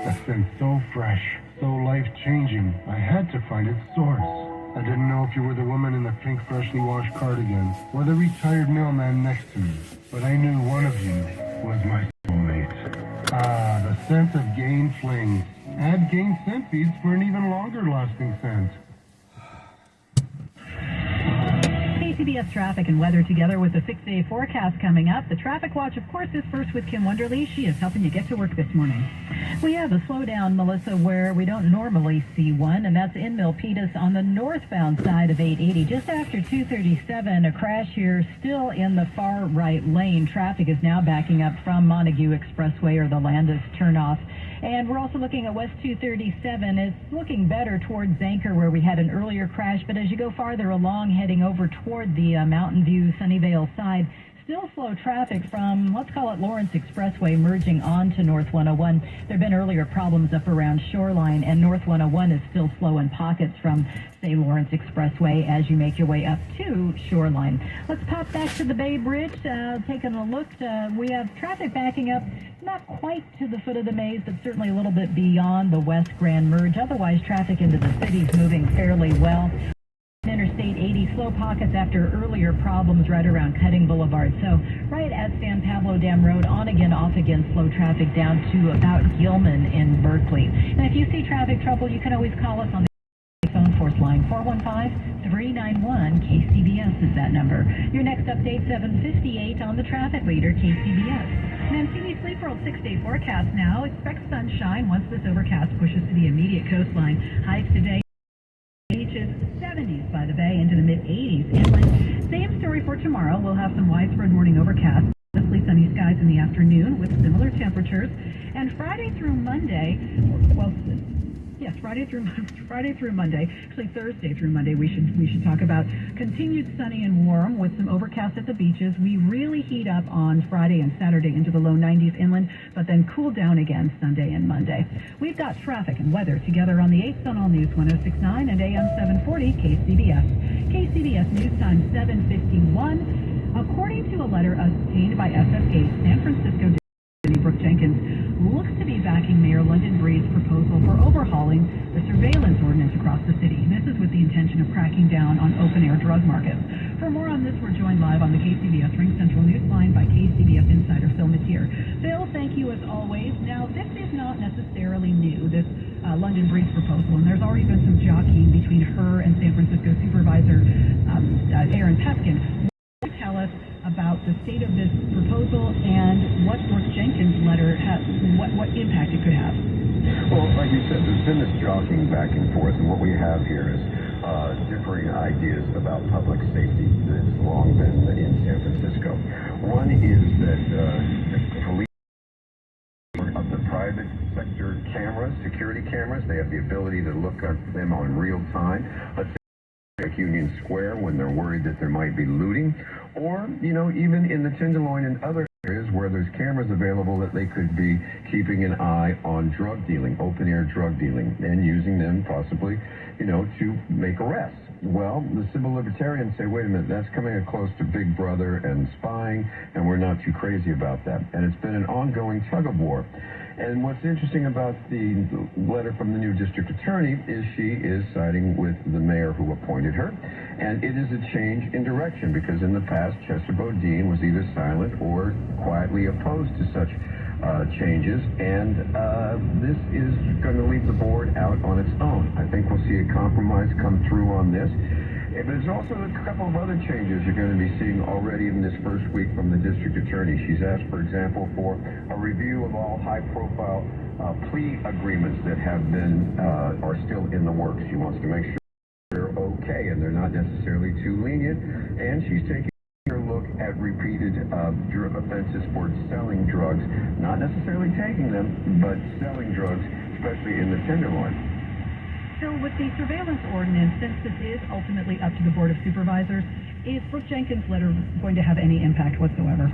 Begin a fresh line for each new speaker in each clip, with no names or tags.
A scent so fresh, so life-changing, I had to find its source. I didn't know if you were the woman in the pink freshly washed cardigan or the retired mailman next to me, but I knew one of you was my soulmate. Ah, the scent of Gain Flings. Add Gain scent beads for an even longer-lasting scent.
KCBS traffic and weather together with a 6-day forecast coming up. The traffic watch, of course, is first with Kim Wonderly. She is helping you get to work this morning. We have a slowdown, Melissa, where we don't normally see one, and that's in Milpitas on the northbound side of 880. Just after 237, a crash here still in the far right lane. Traffic is now backing up from Montague Expressway or the Landis turnoff. And we're also looking at West 237. It's looking better towards Zanker where we had an earlier crash, but as you go farther along, heading over toward the Mountain View, Sunnyvale side, still slow traffic from, let's call it Lawrence Expressway, merging onto North 101. There have been earlier problems up around Shoreline, and North 101 is still slow in pockets from, say, Lawrence Expressway as you make your way up to Shoreline. Let's pop back to the Bay Bridge. Taking a look, we have traffic backing up, not quite to the foot of the maze, but certainly a little bit beyond the West Grand Merge. Otherwise, traffic into the city is moving fairly well. Interstate 80, slow pockets after earlier problems right around Cutting Boulevard. So right at San Pablo Dam Road, on again, off again, slow traffic down to about Gilman in Berkeley. And if you see traffic trouble, you can always call us on the phone force line, 415-391-KCBS is that number. Your next update, 7:58 on the traffic leader, KCBS. And TV Sleep World 6-day forecast now. Expect sunshine once this overcast pushes to the immediate coastline. Highs today. Beaches 70s by the bay into the mid-80s inland. Same story for tomorrow. We'll have some widespread morning overcast, mostly sunny skies in the afternoon with similar temperatures. And Friday through Monday, Friday through Monday, actually Thursday through Monday, we should talk about continued sunny and warm with some overcast at the beaches. We really heat up on Friday and Saturday into the low 90s inland, but then cool down again Sunday and Monday. We've got traffic and weather together on the 8th on All News 106.9 and AM 740 KCBS. KCBS News Time 7:51. According to a letter obtained by SF8, San Francisco Brooke Jenkins looks to be backing Mayor London Breed's proposal for overhauling the surveillance ordinance across the city. This is with the intention of cracking down on open-air drug markets. For more on this, we're joined live on the KCBS Ring Central Newsline by KCBS insider Phil Matier. Phil, thank you as always. Now, this is not necessarily new, this London Breed's proposal, and there's already been some jockeying between her and San Francisco Supervisor Aaron Peskin. Tell us about the state of this proposal and what Brooke Jenkins' letter has, what impact it could have.
Well, like you said, there's been this jockeying back and forth, and what we have here is differing ideas about public safety that's long been in San Francisco. One is that the police of the private sector cameras, security cameras, they have the ability to look at them on real time. Let's say Union Square when they're worried that there might be looting, or, even in the Tenderloin and other areas where there's cameras available that they could be keeping an eye on drug dealing, open-air drug dealing, and using them possibly, to make arrests. Well, the civil libertarians say, wait a minute, that's coming close to Big Brother and spying, and we're not too crazy about that. And it's been an ongoing tug-of-war. And what's interesting about the letter from the new district attorney is she is siding with the mayor who appointed her. And it is a change in direction because in the past, Chester Bodine was either silent or quietly opposed to such changes. And this is going to leave the board out on its own. I think we'll see a compromise come through on this. But there's also a couple of other changes you're going to be seeing already in this first week from the district attorney. She's asked, for example, for a review of all high-profile plea agreements that have been are still in the works. She wants to make sure they're okay and they're not necessarily too lenient. And she's taking a look at repeated offenses for selling drugs, not necessarily taking them, but selling drugs, especially in the Tenderloin.
So with the surveillance ordinance, since this is ultimately up to the Board of Supervisors, is Brooke Jenkins' letter going to have any impact whatsoever?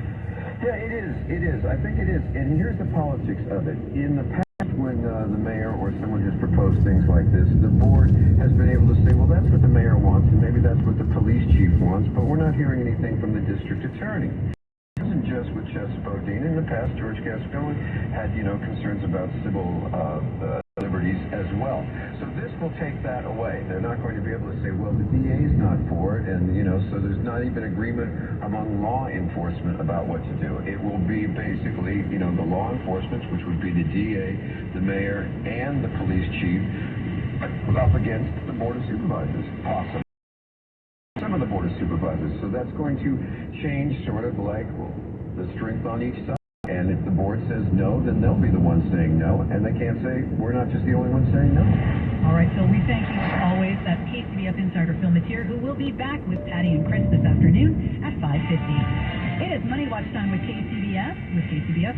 Yeah, it is. I think it is. And here's the politics of it. In the past, when the mayor or someone has proposed things like this, the board has been able to say, well, that's what the mayor wants, and maybe that's what the police chief wants, but we're not hearing anything from the district attorney. It doesn't just with Chester Bodine. In the past, George Gascon had, concerns about civil liberties as well. So this will take that away. They're not going to be able to say, well, the DA is not for it, and, so there's not even agreement among law enforcement about what to do. It will be basically, the law enforcement, which would be the DA, the mayor, and the police chief, up against the Board of Supervisors, possibly. Some of the Board of Supervisors. So that's going to change sort of like the strength on each side. And if the board says no, then they'll be the ones saying no. And they can't say, we're not just the only ones saying no.
All right, Phil, we thank you as always. That's KCBS Insider Phil Matier, who will be back with Patty and Chris this afternoon at 5:50. It is Money Watch time with KCBS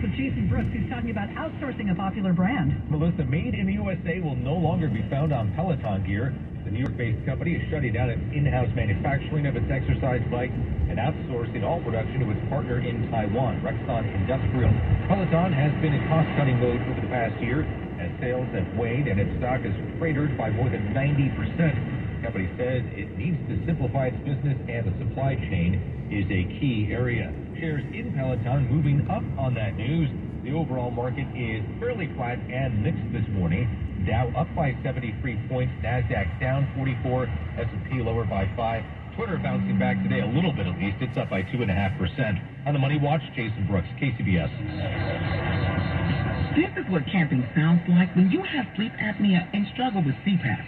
with Jason Brooks, who's talking about outsourcing a popular brand.
Melissa, made in the USA will no longer be found on Peloton gear. The New York-based company is shutting down its in-house manufacturing of its exercise bikes and outsourcing all production to its partner in Taiwan, Rexon Industrial. Peloton has been in cost-cutting mode over the past year as sales have waned and its stock is cratered by more than 90%. The company says it needs to simplify its business and the supply chain is a key area. Shares in Peloton moving up on that news. The overall market is fairly flat and mixed this morning. Dow up by 73 points, NASDAQ down 44, S&P lower by 5. Twitter bouncing back today a little bit at least. It's up by 2.5%. On the Money Watch, Jason Brooks, KCBS.
This is what camping sounds like when you have sleep apnea and struggle with CPAP.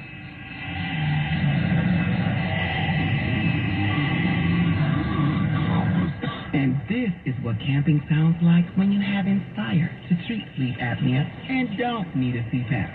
And this is what camping sounds like when you have Inspire to treat sleep apnea and don't need a CPAP.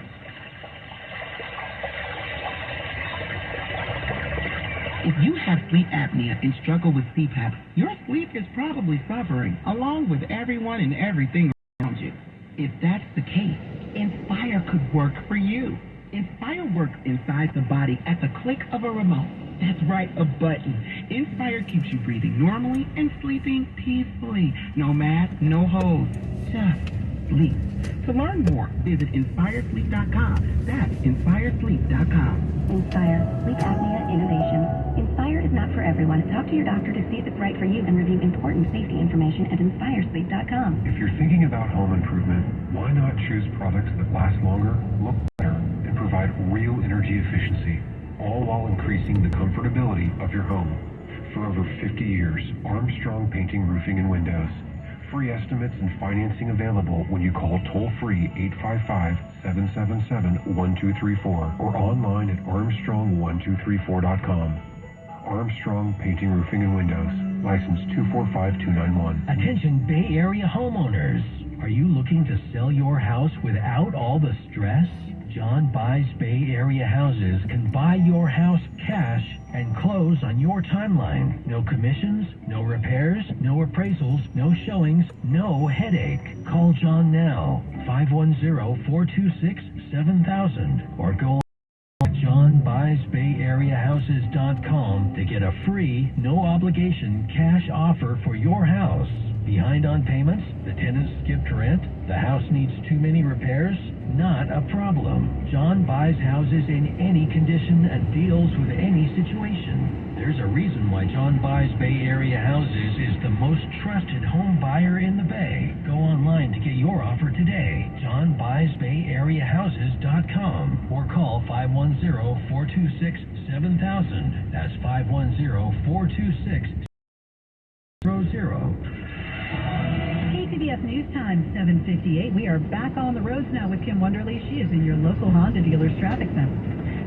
If you have sleep apnea and struggle with CPAP, your sleep is probably suffering, along with everyone and everything around you. If that's the case, Inspire could work for you. Inspire works inside the body at the click of a remote. That's right, a button. Inspire keeps you breathing normally and sleeping peacefully. No mask, no hose, just sleep. To learn more, visit InspireSleep.com. That's InspireSleep.com.
Inspire, sleep apnea innovation. Inspire is not for everyone. Talk to your doctor to see if it's right for you and review important safety information at InspireSleep.com.
If you're thinking about home improvement, why not choose products that last longer, look better, and provide real energy efficiency, all while increasing the comfortability of your home? For over 50 years, Armstrong Painting, Roofing, and Windows. Free estimates and financing available when you call toll-free 855-777-1234 or online at armstrong1234.com. Armstrong Painting, Roofing, and Windows. License 245291.
Attention Bay Area homeowners. Are you looking to sell your house without all the stress? John Buys Bay Area Houses can buy your house cash and close on your timeline. No commissions, no repairs, no appraisals, no showings, no headache. Call John now, 510-426-7000 or go to johnbuysbayareahouses.com to get a free, no obligation cash offer for your house. Behind on payments? The tenants skipped rent? The house needs too many repairs? Not a problem. John buys houses in any condition and deals with any situation. There's a reason why John Buys Bay Area Houses is the most trusted home buyer in the Bay. Go online to get your offer today. johnbuysbayareahouses.com or call 510-426-7000. That's 510-426-7000.
KCBS News Time, 7:58. We are back on the roads now with Kim Wonderly. She is in your local Honda dealer's traffic center.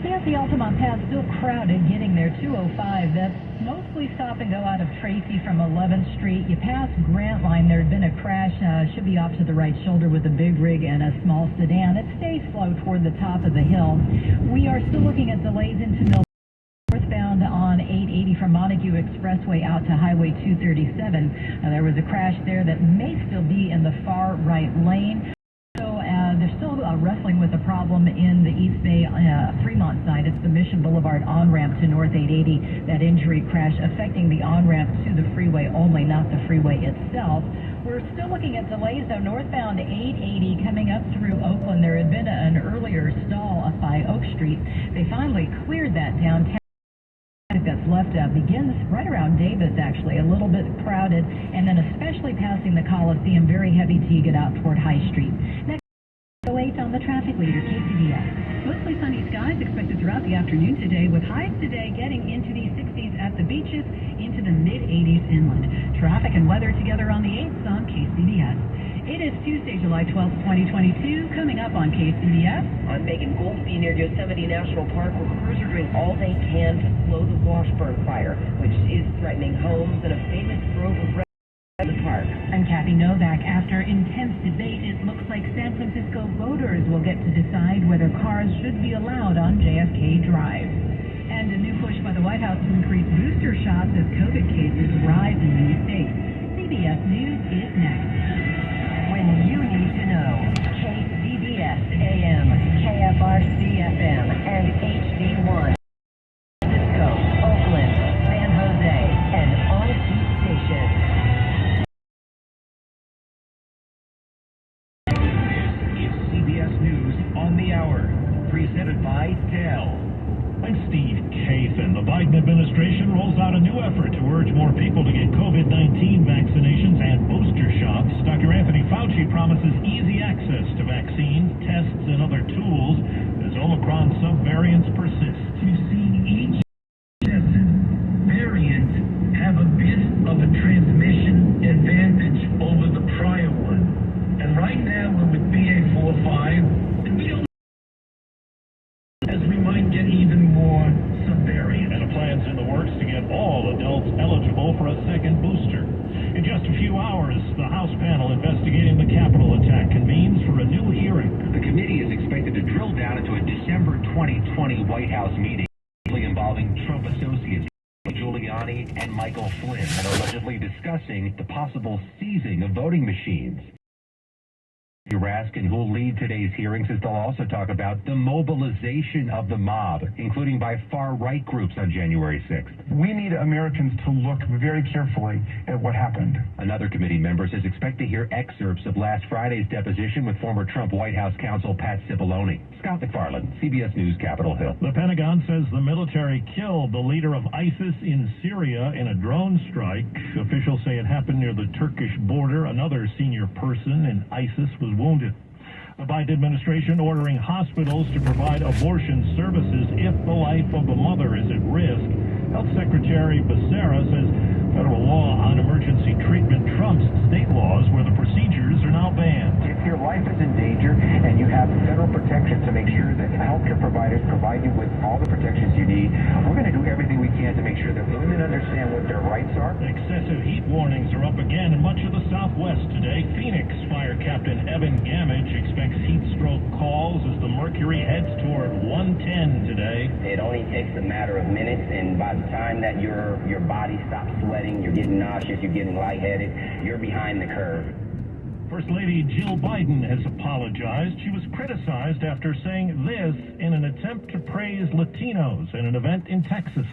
Yes, the Altamont Path still crowded getting there. 205. That's mostly stop and go out of Tracy from 11th Street. You pass Grant Line. There had been a crash. Should be off to the right shoulder with a big rig and a small sedan. It stays slow toward the top of the hill. We are still looking at delays into Mill. Northbound on 880 from Montague Expressway out to Highway 237. There was a crash there that may still be in the far right lane. So they're still wrestling with the problem in the East Bay Fremont side. It's the Mission Boulevard on-ramp to North 880. That injury crash affecting the on-ramp to the freeway only, not the freeway itself. We're still looking at delays, though, northbound 880 coming up through Oakland. There had been an earlier stall up by Oak Street. They finally cleared that downtown. That's left begins right around Davis, actually, a little bit crowded, and then especially passing the Coliseum, very heavy till you get out toward High Street. Next, 08 on the traffic leader, KCBS. Mostly sunny skies expected throughout the afternoon today, with highs today getting into the 60s at the beaches, into the mid-80s inland. Traffic and weather together on the 8th on KCBS. It is Tuesday, July 12th, 2022. Coming up on KCBS.
I'm Megan Goldstein near Yosemite National Park, where crews are doing all they can to slow the Washburn fire, which is threatening homes and a famous grove of red in the park.
I'm Kathy Novak. After intense debate, it looks like San Francisco voters will get to decide whether cars should be allowed on JFK Drive. And a new push by the White House to increase booster shots as COVID cases rise in many states. CBS News is next.
When you need to know, KCBS AM, KFRC FM, and HD1. Cisco, Oakland, San Jose, and all key stations.
This is CBS News on the Hour, presented by Dell. I'm Steve Kathan. The Biden administration rolls out a new effort to urge more people to get COVID-19 vaccinations and booster shots. Dr. Anthony Fauci promises easy access to vaccines, tests, and other tools as Omicron subvariants persist. We've seen each variant have a bit of a transmission advantage over the prior one. And right now we're with BA.4/5, and we don't as we might get even more subvariant. And a plan's in the works to get all adults eligible for a second booster. In just a few hours, the House panel investigating the Capitol attack convenes for a new hearing.
The committee is expected to drill down into a December 2020 White House meeting involving Trump associates Giuliani and Michael Flynn, and are allegedly discussing the possible seizing of voting machines. Rask, and who'll lead today's hearings, as they'll also talk about the mobilization of the mob, including by far-right groups on January 6th.
We need Americans to look very carefully at what happened.
Another committee member says expect to hear excerpts of last Friday's deposition with former Trump White House counsel Pat Cipollone. Scott McFarland, CBS News, Capitol Hill.
The Pentagon says the military killed the leader of ISIS in Syria in a drone strike. Officials say it happened near the Turkish border. Another senior person in ISIS was wounded. The Biden administration ordering hospitals to provide abortion services if the life of the mother is at risk. Health Secretary Becerra says federal law on emergency treatment trumps state laws where the procedures are now banned.
If your life is in danger and you have federal protection to make sure that healthcare providers provide you with all the protections you need, we're going to do everything we can to make sure that women understand what their rights are.
Excessive heat warnings are up again in much of the Southwest today. Phoenix Fire Captain Evan Gamage expects heat stroke calls as the mercury heads toward 110 today.
It only takes a matter of minutes, and by the time that your body stops sweating, you're getting nauseous, you're getting lightheaded, you're behind the curve.
First Lady Jill Biden has apologized. She was criticized after saying this in an attempt to praise Latinos at an event in Texas.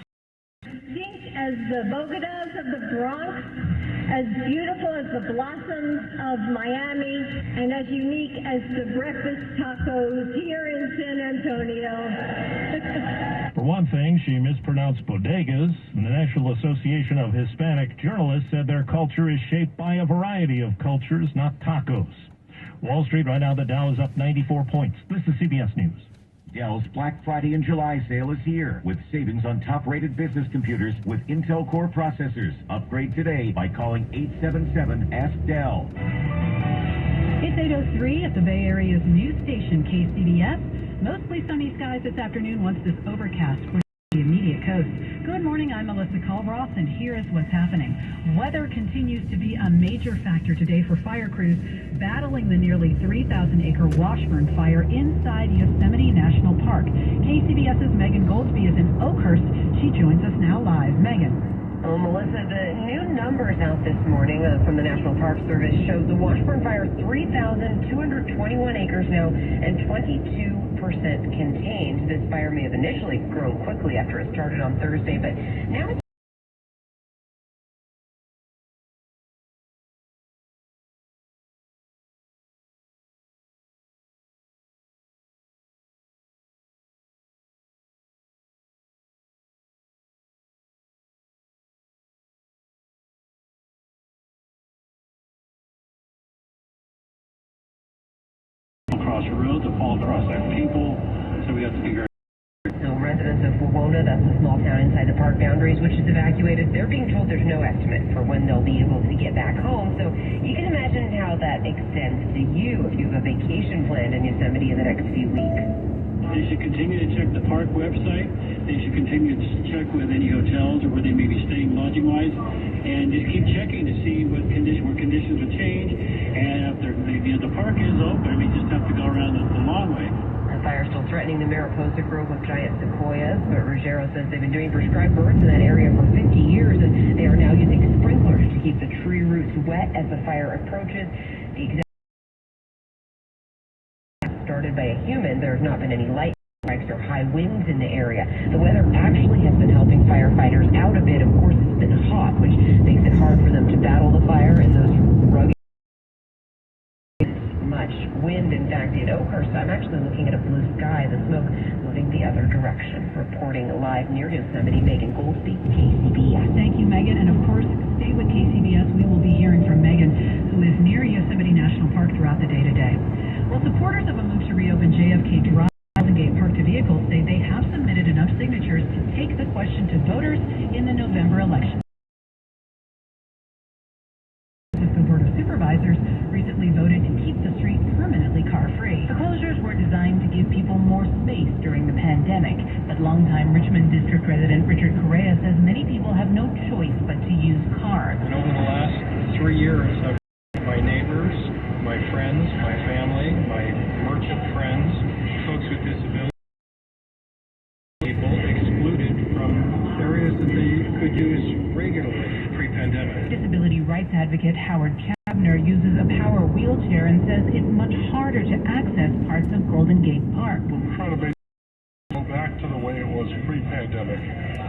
Pink as the bogotas of the Bronx, as beautiful as the blossoms of Miami, and as unique as the breakfast tacos here in San Antonio.
For one thing, she mispronounced bodegas. The National Association of Hispanic Journalists said their culture is shaped by a variety of cultures, not tacos. Wall Street, right now the Dow is up 94 points. This is CBS News.
Dell's Black Friday and July sale is here with savings on top-rated business computers with Intel Core processors. Upgrade today by calling 877-ASK-DELL.
It's 8:03 at the Bay Area's news station, KCBS. Mostly sunny skies this afternoon once this overcast pushes the immediate coast. Good morning, I'm Melissa Culbroth, and here is what's happening. Weather continues to be a major factor today for fire crews battling the nearly 3,000-acre Washburn fire inside Yosemite National Park. KCBS's Megan Goldsby is in Oakhurst. She joins us now live. Megan.
Well, Melissa, the new numbers out this morning from the National Park Service show the Washburn fire 3,221 acres now and 22% contained. This fire may have initially grown quickly after it started on Thursday, but now it's
fault or us as people, so we have to figure out.
So residents of Wawona, that's a small town inside the park boundaries, which is evacuated, they're being told there's no estimate for when they'll be able to get back home. So you can imagine how that extends to you if you have a vacation planned in Yosemite in the next few weeks.
They should continue to check the park website. They should continue to check with any hotels or where they may be staying lodging-wise, and just keep checking to see what conditions would change. And if the park is open, we just have to go around the long way.
The fire is still threatening the Mariposa Grove of giant sequoias, but Ruggiero says they've been doing prescribed burns in that area for 50 years, and they are now using sprinklers to keep the tree roots wet as the fire approaches. The started by a human, there has not been any light strikes or high winds in the area. The weather actually has been helping firefighters out a bit. Of course, it's been hot, which makes it hard for them to battle the fire in those rugged much wind. In fact, in Oakhurst, I'm actually looking at a blue sky, the smoke moving the other direction. Reporting live near Yosemite, Megan Goldsby, KCBS.
Thank you, Megan. And of course, stay with KCBS. We will be hearing from Megan, who is near Yosemite National Park throughout the day today. Well, supporters of a move to reopen JFK Drive Gate Park to Vehicles say they have submitted enough signatures to take the question to voters in the November election. The San Francisco Board of Supervisors recently voted to keep the street permanently car-free. The closures were designed to give people more space during the pandemic, but longtime Richmond District resident Richard Correa says many people have no choice but to use cars.
And over the last 3 years, I've my neighbors, my friends, my family, my merchant friends, folks with disabilities, people excluded from areas that they could use regularly pre-pandemic.
Disability rights advocate Howard Chabner uses a power wheelchair and says it's much harder to access parts of Golden Gate Park.
We're trying to go back to the way it was pre-pandemic,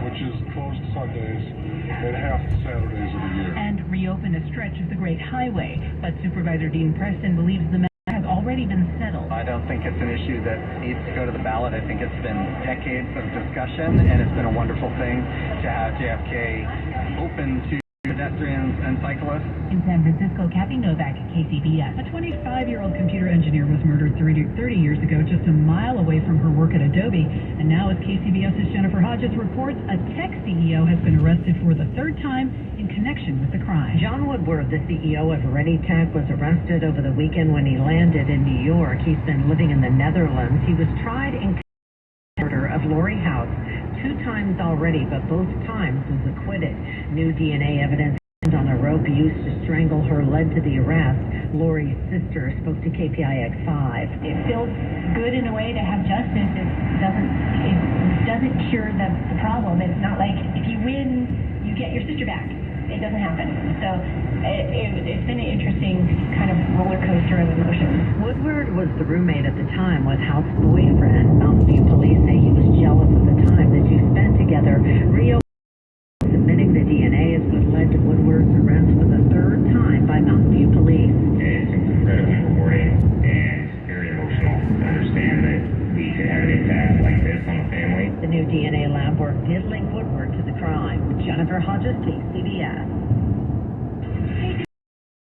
which is closed Sundays and half the Saturdays of the year.
And reopen a stretch of the Great Highway. But Supervisor Dean Preston believes the matter has already been settled.
I don't think it's an issue that needs to go to the ballot. I think it's been decades of discussion, and it's been a wonderful thing to have JFK open to pedestrians and cyclists.
In San Francisco, Kathy Novak, KCBS. A 25-year-old computer engineer was murdered 30 years ago just a mile away from her work at Adobe. And now, as KCBS's Jennifer Hodges reports, a tech CEO has been arrested for the third time in connection with the crime.
John Woodward, the CEO of Ready Tech, was arrested over the weekend when he landed in New York. He's been living in the Netherlands. He was tried in murder of Lori House 2 times already, but both times was acquitted. New DNA evidence on a rope used to strangle her led to the arrest. Lori's sister spoke to KPIX 5.
It feels good in a way to have justice. It doesn't cure the problem. It's not like if you win, you get your sister back. It doesn't happen. So it's been an interesting kind of roller coaster of emotions.
Woodward was the roommate at the time with House boyfriend. Mountain View police say he was jealous of the time the two spent together. Rio submitting the DNA is what led to Woodward's arrest for the third time by Mountain View police.
It's incredibly rewarding and very emotional to understand that we could have an impact like this on a family.
The new DNA lab work did link Woodward to the crime. Jennifer Hodges, KCBS.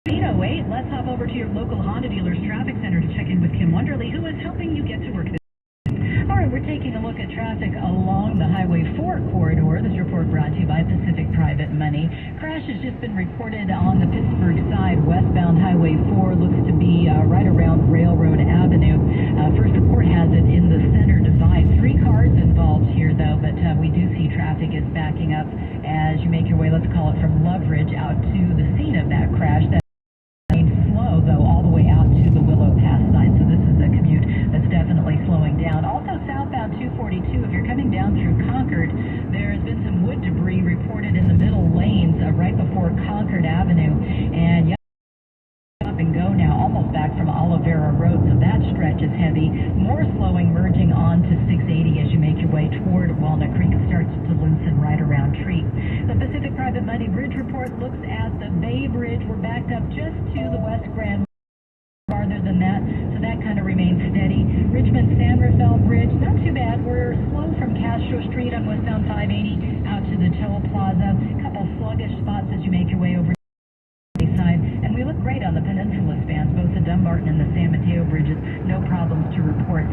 8:08. Let's hop over to your local Honda dealer's traffic center to check in with Kim Wonderly, who is helping you get to work this morning. All right, we're taking a look at traffic along the Highway 4 corridor. This report brought to you by Pacific Private Money. Crash has just been reported on the Pittsburgh side. Westbound Highway 4 looks to be right around Railroad Avenue. First report has it in the center divide. 3 cars involved here, though, but we do see traffic is backing up as you make your way, let's call it from Loveridge out to the scene of that crash. That remains slow, though, all the way out to the Willow Pass side. So this is a commute that's definitely slowing down. Also, southbound 242, if you're coming down through Concord, there has been some wood debris reported in the middle lanes right before Concord Avenue. And up and go now, almost back from Olivera Road, so that stretch is heavy. More slowing merging on to 680 as you make your way toward Walnut Creek. It starts to loosen right around Treat. The Pacific Private Money Bridge report looks at the Bay Bridge. We're backed up just to the West Grand. Farther than that, so that kind of remains steady. Richmond-San Rafael Bridge, not too bad. We're slow from Castro Street on westbound 580 out to the Toll Plaza. A couple sluggish spots as you make your way over to the side. And we look great on the peninsula spans, both the Dumbarton and the San Mateo bridges. No problems to report.